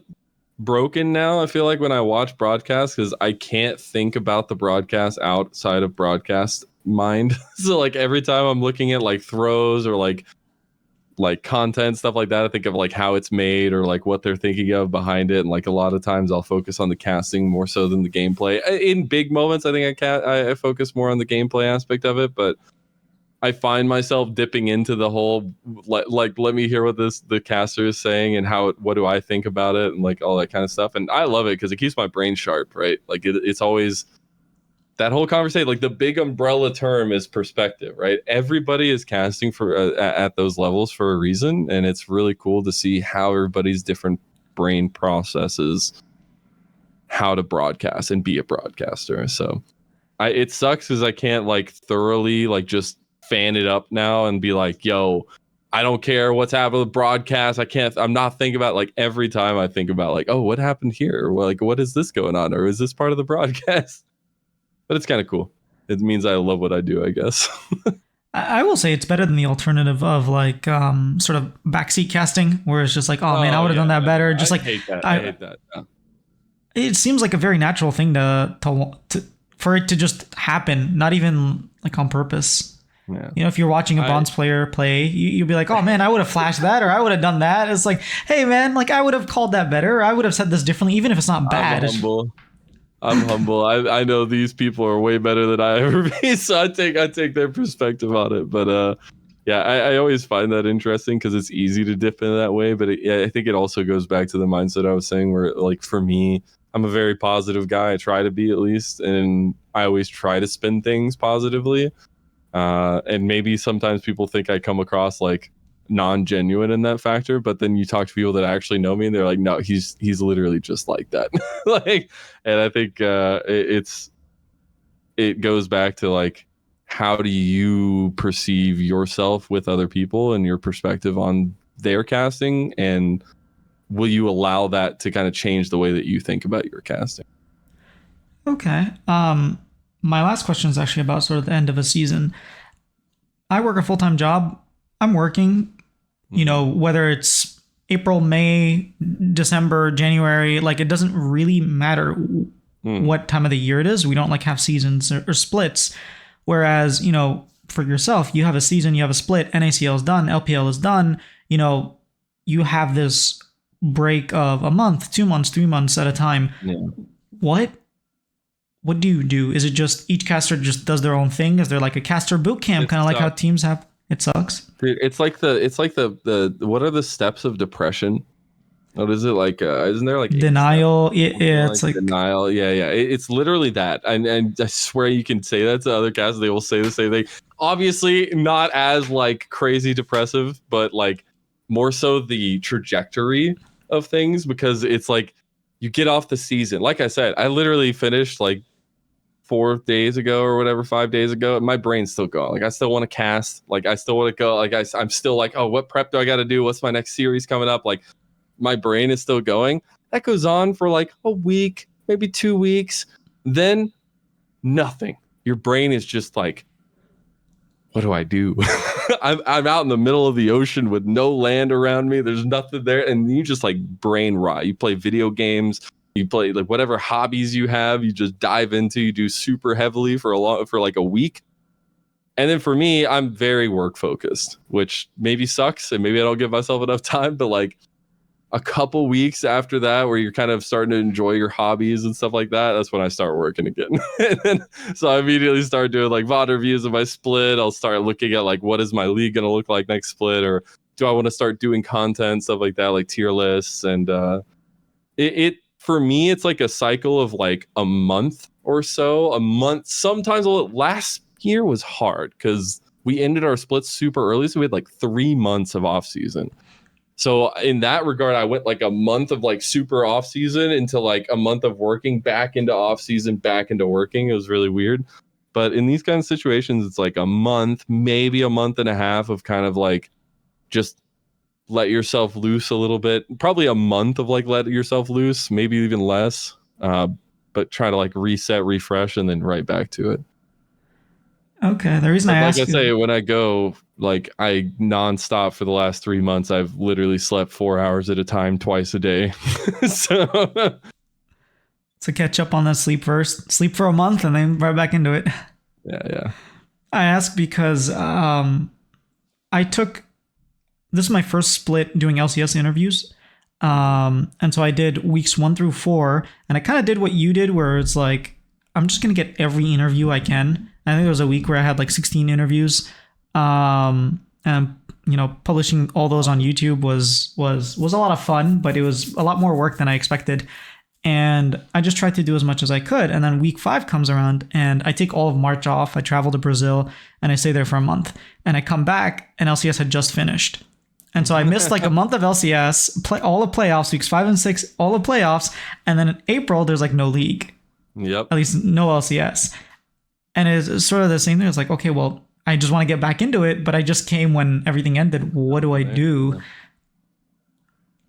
broken now. I feel like when I watch broadcasts, because I can't think about the broadcast outside of broadcast mind. So like every time I'm looking at like throws or like content, stuff like that, I think of like how it's made or like what they're thinking of behind it. And like a lot of times I'll focus on the casting more so than the gameplay. In big moments, I think I focus more on the gameplay aspect of it, but I find myself dipping into the whole let me hear what the caster is saying and what do I think about it and like all that kind of stuff. And I love it because it keeps my brain sharp, right? Like it's always that whole conversation. Like the big umbrella term is perspective, right? Everybody is casting for at those levels for a reason, and it's really cool to see how everybody's different brain processes how to broadcast and be a broadcaster. So it sucks because I can't like thoroughly like just fan it up now and be like, yo, I don't care what's happening with the broadcast. I'm not thinking about like every time I think about like, oh, what happened here? Or, like, what is this going on? Or is this part of the broadcast? But it's kind of cool. It means I love what I do, I guess. I will say it's better than the alternative of like sort of backseat casting, where it's just like, oh man, I would have done that better. Just I hate that. I hate that. Yeah. It seems like a very natural thing to for it to just happen, not even like on purpose. Yeah. If you're watching a bronze player play, you'll be like, oh man, I would have flashed that, or I would have done that. It's like, hey man, like I would have called that better, or I would have said this differently, even if it's not bad. I'm humble. I know these people are way better than I ever be, so I take their perspective on it. But yeah, I always find that interesting because it's easy to dip in that way. But I think it also goes back to the mindset I was saying, where like for me, I'm a very positive guy. I try to be, at least, and I always try to spin things positively. And maybe sometimes people think I come across like non-genuine in that factor, but then you talk to people that actually know me and they're like, no, he's literally just like that. Like, and I think it goes back to like, how do you perceive yourself with other people and your perspective on their casting, and will you allow that to kind of change the way that you think about your casting? Okay. My last question is actually about sort of the end of a season. I work a full-time job. I'm working, whether it's April, May, December, January, like it doesn't really matter what time of the year it is. We don't like have seasons or splits. Whereas, for yourself, you have a season, you have a split, NACL is done, LPL is done, you have this break of a month, 2 months, 3 months at a time. Yeah. What do you do? Is it just each caster just does their own thing? Is there like a caster boot camp, kind of like how teams have? It sucks. Dude, it's like the what are the steps of depression? What is it like? Isn't there like denial? Yeah, it's like denial. Yeah. It's literally that. And I swear you can say that to other casters. They will say the same thing. Obviously, not as like crazy depressive, but like more so the trajectory of things, because it's like you get off the season. Like I said, I literally finished like 4 days ago or whatever, 5 days ago, and my brain's still going. Like I still want to cast. Like I still want to go. Like I'm still like, oh, what prep do I got to do? What's my next series coming up? Like my brain is still going. That goes on for like a week, maybe 2 weeks. Then nothing. Your brain is just like, what do I do? I'm out in the middle of the ocean with no land around me. There's nothing there, and you just like brain rot. You play video games. You play like whatever hobbies you have. You just dive into. You do super heavily for like a week, And then for me, I'm very work focused, which maybe sucks, and maybe I don't give myself enough time. But like a couple weeks after that, where you're kind of starting to enjoy your hobbies and stuff like that, that's when I start working again. And then, so I immediately start doing like VOD reviews of my split. I'll start looking at like what is my league going to look like next split, or do I want to start doing content, stuff like that, like tier lists. And it for me, it's like a cycle of like a month or so, a month. Sometimes last year was hard because we ended our split super early, so we had like 3 months of off season. So in that regard, I went like a month of like super off season into like a month of working, back into off season, back into working. It was really weird. But in these kind of situations, it's like a month, maybe a month and a half of kind of like just let yourself loose a little bit. Probably a month of like let yourself loose, maybe even less. But try to like reset, refresh, and then right back to it. Okay, the reason But I like asked I say, when I go, like I nonstop for the last 3 months, I've literally slept 4 hours at a time, twice a day. So to catch up on that sleep first, sleep for a month, and then right back into it. yeah. I ask because I took this is my first split doing LCS interviews. And so I did weeks 1 through 4, and I kind of did what you did, where it's like, I'm just going to get every interview I can. I think there was a week where I had like 16 interviews. And, publishing all those on YouTube was a lot of fun, but it was a lot more work than I expected. And I just tried to do as much as I could. And then week 5 comes around, and I take all of March off. I travel to Brazil, and I stay there for a month. And I come back, and LCS had just finished. And so I missed like a month of LCS, play all the playoffs, weeks 5 and 6, all the playoffs. And then in April, there's like no league. Yep. At least no LCS. And it's sort of the same thing. It's like, okay, well, I just want to get back into it, but I just came when everything ended. What do I do?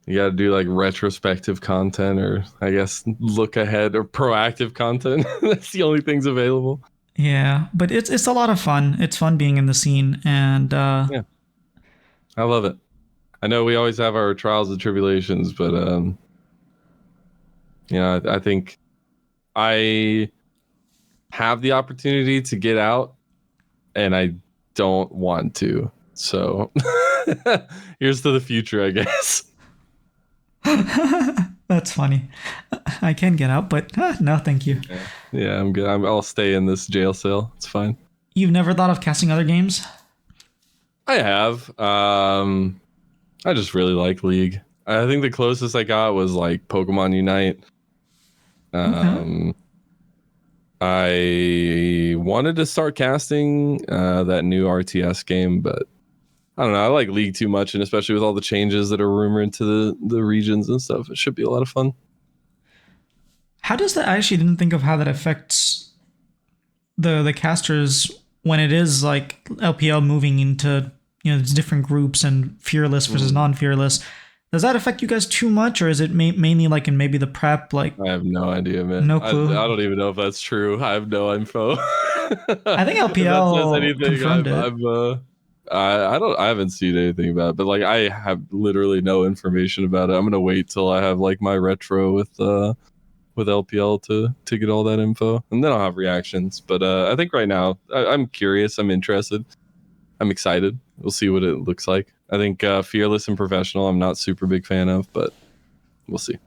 You got to do like retrospective content, or I guess look ahead, or proactive content. That's the only things available. Yeah, but it's a lot of fun. It's fun being in the scene, and yeah, I love it. I know we always have our trials and tribulations, but I think I have the opportunity to get out, and I don't want to. So here's to the future, I guess. That's funny. I can get out, but no, thank you. Yeah, I'm good. I'll stay in this jail cell. It's fine. You've never thought of casting other games? I have. I just really like League. I think the closest I got was like Pokemon Unite. Okay. I wanted to start casting that new RTS game, but I don't know. I like League too much, and especially with all the changes that are rumored to the regions and stuff, it should be a lot of fun. How does that? I actually didn't think of how that affects the casters when it is like LPL moving into these different groups and fearless versus non-fearless. Does that affect you guys too much, or is it mainly like in maybe the prep? Like, I have no idea, man. No clue. I don't even know if that's true. I have no info. I think LPL confirmed it. I haven't seen anything about it, but like I have literally no information about it. I'm gonna wait till I have like my retro with LPL to get all that info, and then I'll have reactions. But I think right now I'm curious. I'm interested. I'm excited. We'll see what it looks like. I think Fearless and Professional I'm not super big fan of, but we'll see.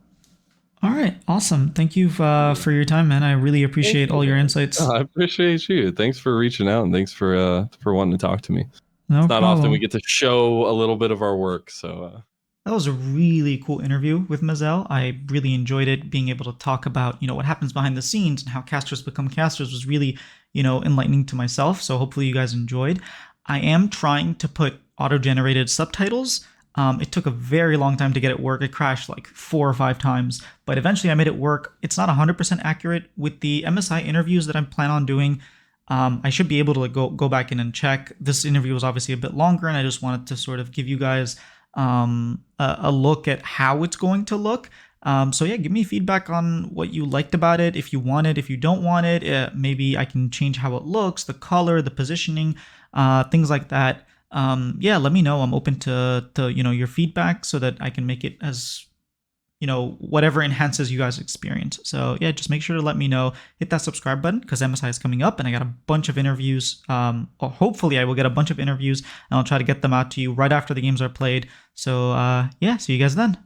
All right. Awesome. Thank you for your time, man. I really appreciate all your insights. I appreciate you. Thanks for reaching out, and thanks for wanting to talk to me. No it's not problem. often we get to show a little bit of our work. So that was a really cool interview with Mazel. I really enjoyed it. Being able to talk about, what happens behind the scenes and how casters become casters was really, enlightening to myself. So hopefully you guys enjoyed. I am trying to put auto-generated subtitles. It took a very long time to get it work. It crashed like 4 or 5 times, but eventually I made it work. It's not 100% accurate with the MSI interviews that I plan on doing. I should be able to go back in and check. This interview was obviously a bit longer, and I just wanted to sort of give you guys a look at how it's going to look. So yeah, give me feedback on what you liked about it. If you want it, if you don't want it, maybe I can change how it looks, the color, the positioning, things like that. Yeah, let me know. I'm open to your feedback so that I can make it as whatever enhances you guys' experience. So yeah, just make sure to let me know. Hit that subscribe button because MSI is coming up and I got a bunch of interviews. Or hopefully I will get a bunch of interviews and I'll try to get them out to you right after the games are played. So yeah, see you guys then.